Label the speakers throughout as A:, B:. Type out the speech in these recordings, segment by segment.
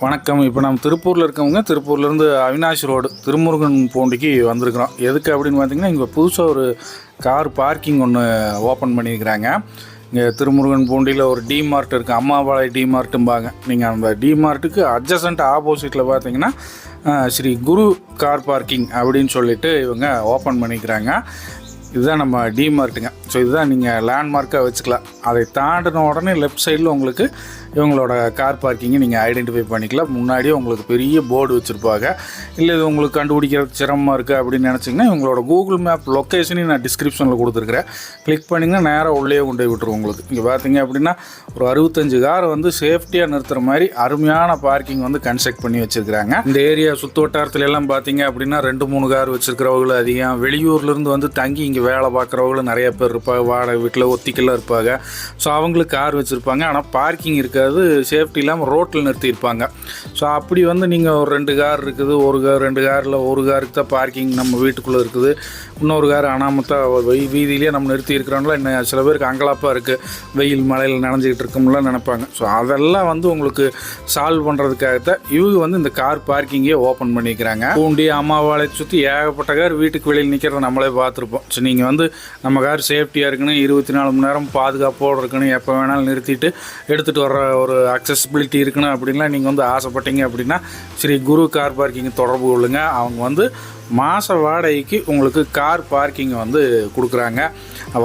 A: வணக்கம். இப்போ நம்ம திருப்பூரில் இருக்கவங்க திருப்பூர்லேருந்து அவினாஷ் ரோடு திருமுருகன் பூண்டிக்கு வந்திருக்கிறோம். எதுக்கு அப்படின்னு பார்த்தீங்கன்னா, இங்கே புதுசாக ஒரு கார் பார்க்கிங் ஒன்று ஓப்பன் பண்ணியிருக்கிறாங்க. இங்கே திருமுருகன் பூண்டியில் ஒரு டிமார்ட் இருக்குது, அம்மாபாளையம் டிமார்ட்டும்பாங்க. நீங்கள் அந்த டிமார்ட்டுக்கு அட்ஜசன்ட் ஆப்போசிட்டில் பார்த்தீங்கன்னா ஸ்ரீ குரு கார் பார்க்கிங் அப்படின்னு சொல்லிட்டு இவங்க ஓப்பன் பண்ணிக்கிறாங்க. இதுதான் நம்ம டிமார்ட்டுங்க. ஸோ இதுதான் நீங்கள் லேண்ட்மார்க்காக வச்சுக்கலாம். அதை தாண்டின உடனே லெஃப்ட் சைடில் உங்களுக்கு இவங்களோட கார் பார்க்கிங்கை நீங்கள் ஐடென்டிஃபை பண்ணிக்கலாம். முன்னாடியே உங்களுக்கு பெரிய போர்டு வச்சுருப்பாங்க. இல்லை இது உங்களுக்கு கண்டுபிடிக்கிறது சிரமமாக இருக்குது அப்படின்னு நினச்சிங்கன்னா இவங்களோட கூகுள் மேப் லொக்கேஷனையும் நான் டிஸ்கிரிப்ஷனில் கொடுத்துருக்குறேன். கிளிக் பண்ணிங்கன்னா நேராக உள்ளே கொண்டு போய் விட்டுருவோம். உங்களுக்கு இங்கே பார்த்தீங்க அப்படின்னா ஒரு 65 காரை வந்து சேஃப்டியாக நிறுத்துகிற மாதிரி அருமையான பார்க்கிங் வந்து கன்ஸ்ட்ரக்ட் பண்ணி வச்சுருக்கிறாங்க. இந்த ஏரியா சுற்று வட்டாரத்துல எல்லாம் பார்த்தீங்க அப்படின்னா 2-3 கார் வச்சுருக்கிறவங்களும் அதிகம். வெளியூர்லேருந்து வந்து தங்கி இங்கே வேலை பார்க்குறவங்களும் நிறைய பேர் இருப்பாங்க. வாடகை வீட்டில் ஒத்திக்கெல்லாம் இருப்பாங்க. ஸோ அவங்களுக்கு கார் வச்சுருப்பாங்க. ஆனால் பார்க்கிங் இருக்காது, சேஃப்டி இல்லாமல் ரோட்டில் நிறுத்தியிருப்பாங்க. ஸோ அப்படி வந்து நீங்கள் ஒரு 2 கார் இருக்குது, ஒரு கார் 2 காரில் ஒரு காருக்கு தான் பார்க்கிங் நம்ம வீட்டுக்குள்ளே இருக்குது, இன்னொரு கார் அனாமத்தாக வீதியிலேயே நம்ம நிறுத்தி இருக்கிறோம்ல. இன்னும் சில பேருக்கு அங்கலாப்பாக இருக்குது, வெயில் மழையில் நனைஞ்சிக்கிட்டு இருக்கோம்லாம் நினைப்பாங்க. ஸோ அதெல்லாம் வந்து உங்களுக்கு சால்வ் பண்ணுறதுக்காகத்தான் இவங்க வந்து இந்த கார் பார்க்கிங்கே ஓப்பன் பண்ணிக்கிறாங்க. பூண்டி அம்மாபாளையத்தை சுற்றி ஏகப்பட்ட கார் வீட்டுக்கு வெளியில் நிற்கிறத நம்மளே பார்த்துருப்போம். ஸோ நீங்கள் வந்து நம்ம கார் சேஃப்டியாக இருக்குன்னு 24 மணி நேரம் பாதுகாப்போடு இருக்குன்னு எப்போ வேணாலும் நிறுத்திட்டு எடுத்துகிட்டு வர்ற ஒரு அக்சசிபிலிட்டி இருக்குன்னு அப்படின்லாம் நீங்கள் வந்து ஆசைப்பட்டீங்க அப்படின்னா ஸ்ரீ குரு கார் பார்க்கிங் தொடர்பு கொள்ளுங்க. அவங்க வந்து மாத வாடகைக்கு உங்களுக்கு கார் பார்க்கிங் வந்து கொடுக்குறாங்க.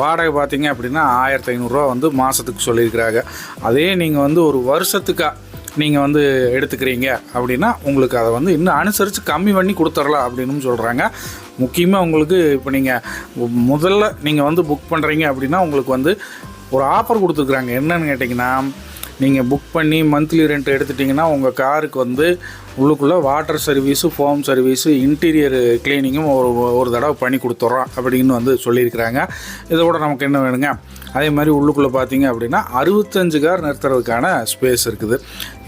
A: வாடகை பார்த்தீங்க அப்படின்னா 1500 ரூபா வந்து மாதத்துக்கு சொல்லியிருக்கிறாங்க. அதே நீங்கள் வந்து ஒரு வருஷத்துக்காக நீங்கள் வந்து எடுத்துக்கிறீங்க அப்படின்னா உங்களுக்கு அதை வந்து இன்னும் அனுசரித்து கம்மி பண்ணி கொடுத்துடலாம் அப்படின்னு சொல்கிறாங்க. முக்கியமாக உங்களுக்கு இப்போ நீங்கள் முதல்ல நீங்கள் வந்து புக் பண்ணுறீங்க அப்படின்னா உங்களுக்கு வந்து ஒரு ஆஃபர் கொடுத்துருக்குறாங்க. என்னன்னு கேட்டிங்கன்னா, நீங்கள் புக் பண்ணி மந்த்லி ரெண்ட் எடுத்துட்டிங்கன்னா உங்கள் காருக்கு வந்து உள்ளுக்குள்ளே water service, foam service, interior க்ளீனிங்கும் ஒரு தடவை பண்ணி கொடுத்துட்றோம் அப்படின்னு வந்து சொல்லியிருக்கிறாங்க. இதோட நமக்கு என்ன வேணுங்க, அதே மாதிரி உள்ளுக்குள்ளே பார்த்தீங்க அப்படின்னா 65 கார் நிறுத்துறதுக்கான ஸ்பேஸ் இருக்குது.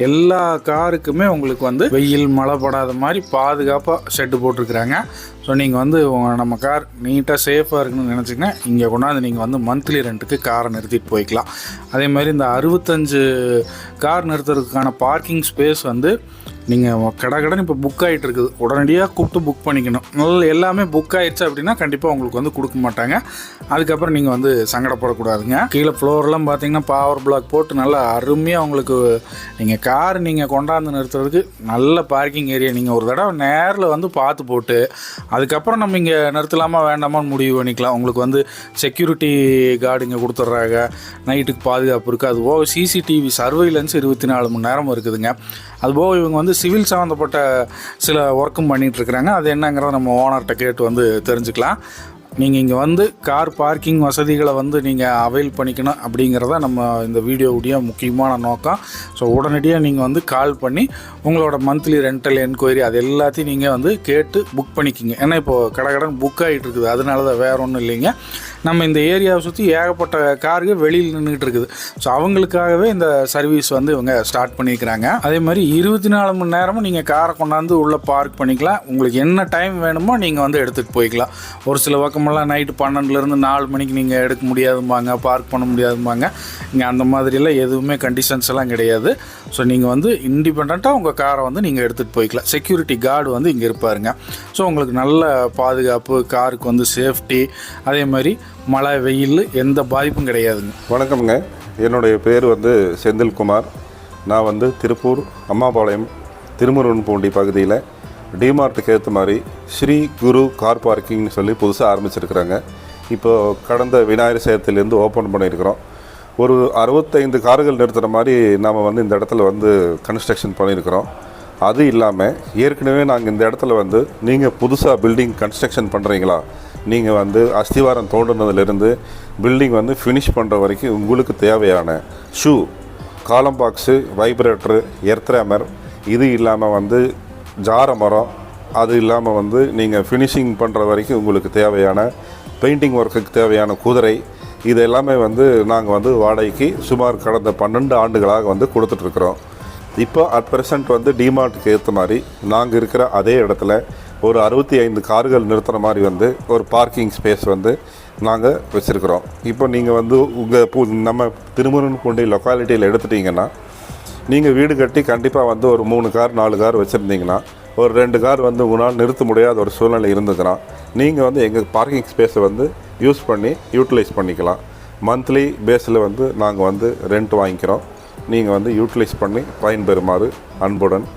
A: எல்லா காருக்குமே உங்களுக்கு வந்து வெயில் மழை படாத மாதிரி பாதுகாப்பாக ஷெட்டு போட்டிருக்கிறாங்க. ஸோ நீங்கள் வந்து நம்ம கார் நீட்டாக சேஃபாக இருக்குன்னு நினச்சிங்கன்னா இங்கே கொண்டாந்து நீங்கள் வந்து மந்த்லி ரெண்ட்டுக்கு காரை நிறுத்திட்டு போய்க்கலாம். அதே மாதிரி இந்த 65 கார் நிறுத்துறதுக்கான பார்க்கிங் ஸ்பேஸ் வந்து நீங்கள் கடன் இப்போ புக் ஆகிட்டு இருக்குது, உடனடியாக கூப்பிட்டு புக் பண்ணிக்கணும். எல்லாமே புக் ஆகிடுச்சு அப்படின்னா கண்டிப்பாக உங்களுக்கு வந்து கொடுக்க மாட்டாங்க. அதுக்கப்புறம் நீங்கள் வந்து சங்கடப்படக்கூடாதுங்க. கீழே ஃப்ளோர்லாம் பார்த்தீங்கன்னா பவர் பிளாக் போட்டு நல்லா அருமையாக உங்களுக்கு நீங்கள் கார் நீங்கள் கொண்டாந்து நிறுத்துறதுக்கு நல்ல பார்க்கிங் ஏரியா. நீங்கள் ஒரு தடவை நேரில் வந்து பார்த்து போட்டு அதுக்கப்புறம் நம்ம இங்கே நிறுத்தலாமா வேண்டாமான்னு முடிவு பண்ணிக்கலாம். உங்களுக்கு வந்து செக்யூரிட்டி கார்டு இங்கே கொடுத்துட்றாங்க, நைட்டுக்கு பாதுகாப்பு இருக்குது. அதுபோக சிசிடிவி சர்வைலன்ஸ் 24 மணி நேரம் இருக்குதுங்க. அதுபோக இவங்க வந்து சிவில் சம்மந்தப்பட்ட சில ஒர்க்கும் பண்ணிகிட்ருக்குறாங்க. அது என்னங்கிறத நம்ம ஓனர்கிட்ட கேட்டு வந்து தெரிஞ்சுக்கலாம். நீங்கள் இங்கே வந்து கார் பார்க்கிங் வசதிகளை வந்து நீங்கள் அவைல் பண்ணிக்கணும் அப்படிங்கிறத நம்ம இந்த வீடியோவுடைய முக்கியமான நோக்கம். ஸோ உடனடியாக நீங்கள் வந்து கால் பண்ணி உங்களோட மந்த்லி ரெண்டல் என்கொயரி அது எல்லாத்தையும் நீங்கள் வந்து கேட்டு புக் பண்ணிக்கிங்க. ஏன்னா இப்போது கடன் புக் ஆகிட்டு இருக்குது, அதனால தான் வேறு ஒன்றும் இல்லைங்க. நம்ம இந்த ஏரியாவை சுற்றி ஏகப்பட்ட கார்கள் வெளியில் நின்றுட்டு இருக்குது. ஸோ அவங்களுக்காகவே இந்த சர்வீஸ் வந்து இவங்க ஸ்டார்ட் பண்ணியிருக்கிறாங்க. அதே மாதிரி 24 மணி நேரமும் நீங்கள் காரை கொண்டாந்து உள்ளே பார்க் பண்ணிக்கலாம். உங்களுக்கு என்ன டைம் வேணுமோ நீங்கள் வந்து எடுத்துகிட்டு போய்க்கலாம். ஒரு சில பக்கமெல்லாம் நைட்டு 12லேருந்து 4 மணிக்கு நீங்கள் எடுக்க முடியாதும்பாங்க, பார்க் பண்ண முடியாதும்பாங்க. இங்கே அந்த மாதிரியெல்லாம் எதுவுமே கண்டிஷன்ஸ் எல்லாம் கிடையாது. ஸோ நீங்கள் வந்து இண்டிபெண்ட்டாக உங்கள் காரை வந்து நீங்கள் எடுத்துகிட்டு போய்க்கலாம். செக்யூரிட்டி கார்டு வந்து இங்கே இருப்பாருங்க. ஸோ உங்களுக்கு நல்ல பாதுகாப்பு, காருக்கு வந்து சேஃப்டி, அதே மாதிரி மழை வெயில் எந்த பாதிப்பும் கிடையாதுங்க.
B: வணக்கம்ங்க, என்னுடைய பேர் வந்து செந்தில்குமார். நான் வந்து திருப்பூர் அம்மாபாளையம் திருமுருகன் பூண்டி பகுதியில் டிமார்ட்டுக்கு ஏற்ற மாதிரி ஸ்ரீ குரு கார் பார்க்கிங்னு சொல்லி புதுசாக ஆரம்பிச்சிருக்கிறாங்க. இப்போது கடந்த விநாயகர் சதுர்த்தியிலேருந்து ஓப்பன் பண்ணியிருக்கிறோம். ஒரு 65 கார்கள் நிறுத்துகிற மாதிரி நாம் வந்து இந்த இடத்துல வந்து கன்ஸ்ட்ரக்ஷன் பண்ணியிருக்கிறோம். அது இல்லாமல் ஏற்கனவே நாங்கள் இந்த இடத்துல வந்து நீங்கள் புதுசாக பில்டிங் கன்ஸ்ட்ரக்ஷன் பண்ணுறீங்களா, நீங்கள் வந்து அஸ்திவாரம் தோன்றுனதுலேருந்து பில்டிங் வந்து ஃபினிஷ் பண்ணுற வரைக்கும் உங்களுக்கு தேவையான ஷூ, காலம் பாக்ஸு, வைப்ரேட்டரு, எர்த்ரேமர், இது இல்லாமல் வந்து ஜார மரம், அது இல்லாமல் வந்து நீங்கள் ஃபினிஷிங் பண்ணுற வரைக்கும் உங்களுக்கு தேவையான பெயிண்டிங் ஒர்க்குக்கு தேவையான குதிரை, இது எல்லாமே வந்து நாங்கள் வந்து வாடகைக்கு சுமார் கடந்த 12 ஆண்டுகளாக வந்து கொடுத்துட்ருக்குறோம். இப்போ அட் ப்ரெசண்ட் வந்து டிமார்ட்டுக்கு ஏற்ற மாதிரி நாங்கள் இருக்கிற அதே இடத்துல ஒரு 65 கார்கள் நிறுத்துகிற மாதிரி வந்து ஒரு பார்க்கிங் ஸ்பேஸ் வந்து நாங்கள் வச்சுருக்குறோம். இப்போ நீங்கள் வந்து நம்ம திருமுருகன் பூண்டி லொக்காலிட்டியில் எடுத்துட்டிங்கன்னா நீங்கள் வீடு கட்டி கண்டிப்பாக வந்து ஒரு 3 கார் 4 கார் வச்சுருந்தீங்கன்னா ஒரு 2 கார் வந்து உங்களால் நிறுத்த முடியாத ஒரு சூழ்நிலை இருந்ததுன்னா நீங்கள் வந்து எங்கள் பார்க்கிங் ஸ்பேஸை வந்து யூஸ் பண்ணி யூட்டிலைஸ் பண்ணிக்கலாம். மந்த்லி பேஸில் வந்து நாங்கள் வந்து ரெண்ட் வாங்கிக்கிறோம். நீங்கள் வந்து யூட்டிலைஸ் பண்ணி பயன்பெறுமாறு அன்புடன்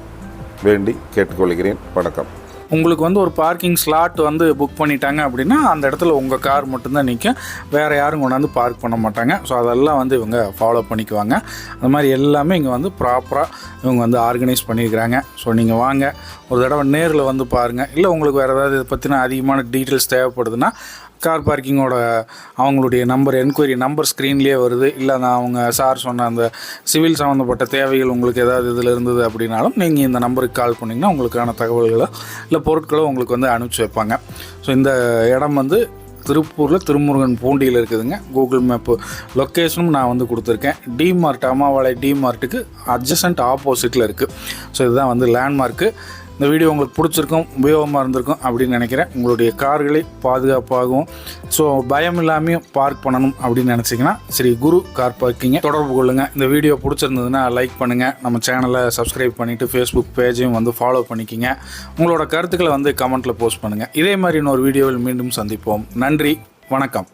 B: வேண்டி கேட்டுக்கொள்கிறேன். வணக்கம்.
A: உங்களுக்கு வந்து ஒரு பார்க்கிங் ஸ்லாட் வந்து புக் பண்ணிட்டாங்க அப்படின்னா அந்த இடத்துல உங்கள் கார் மட்டும்தான் நிற்கும், வேறு யாரும் கொண்டாந்து பார்க் பண்ண மாட்டாங்க. ஸோ அதெல்லாம் வந்து இவங்க ஃபாலோ பண்ணிக்குவாங்க. அந்த மாதிரி எல்லாமே இங்கே வந்து ப்ராப்பராக இவங்க வந்து ஆர்கனைஸ் பண்ணியிருக்கிறாங்க. ஸோ நீங்கள் வாங்க, ஒரு தடவை நேரில் வந்து பாருங்கள். இல்லை உங்களுக்கு வேறு ஏதாவது இதை பற்றின அதிகமான டீட்டெயில்ஸ் தேவைப்படுதுன்னா கார் பார்க்கிங்கோட அவங்களுடைய என்கொயரி நம்பர் ஸ்க்ரீன்லேயே வருது. இல்லை நான் அவங்க சார் சொன்ன அந்த சிவில் சம்மந்தப்பட்ட தேவைகள் உங்களுக்கு ஏதாவது இதில் இருந்தது அப்படின்னாலும் நீங்கள் இந்த நம்பருக்கு கால் பண்ணிங்கன்னா உங்களுக்கான தகவல்களோ இல்லை பொருட்களோ உங்களுக்கு வந்து அனுப்பிச்சி வைப்பாங்க. ஸோ இந்த இடம் வந்து திருப்பூரில் திருமுருகன் பூண்டியில் இருக்குதுங்க. கூகுள் மேப்பு லொக்கேஷனும் நான் வந்து கொடுத்துருக்கேன். டிமார்ட், அம்மாபாளைய டிமார்ட்டுக்கு அட்ஜசன்ட் ஆப்போசிட்டில் இருக்குது. ஸோ இதுதான் வந்து லேண்ட்மார்க்கு. இந்த வீடியோ உங்களுக்கு பிடிச்சிருக்கும், உபயோகமாக இருந்திருக்கும் அப்படின்னு நினைக்கிறேன். உங்களுடைய கார்களை பாதுகாப்பாகவும் ஸோ பயம் இல்லாமையும் பார்க் பண்ணணும் அப்படின்னு நினச்சிங்கன்னா ஸ்ரீ குரு கார் பார்க்கிங்கை தொடர்பு கொள்ளுங்கள். இந்த வீடியோ பிடிச்சிருந்ததுன்னா லைக் பண்ணுங்கள், நம்ம சேனலை சப்ஸ்கிரைப் பண்ணிவிட்டு ஃபேஸ்புக் பேஜையும் வந்து ஃபாலோ பண்ணிக்கிங்க. உங்களோட கருத்துக்களை வந்து கமெண்ட்டில் போஸ்ட் பண்ணுங்கள். இதே மாதிரி இன்னொரு வீடியோவில் மீண்டும் சந்திப்போம். நன்றி, வணக்கம்.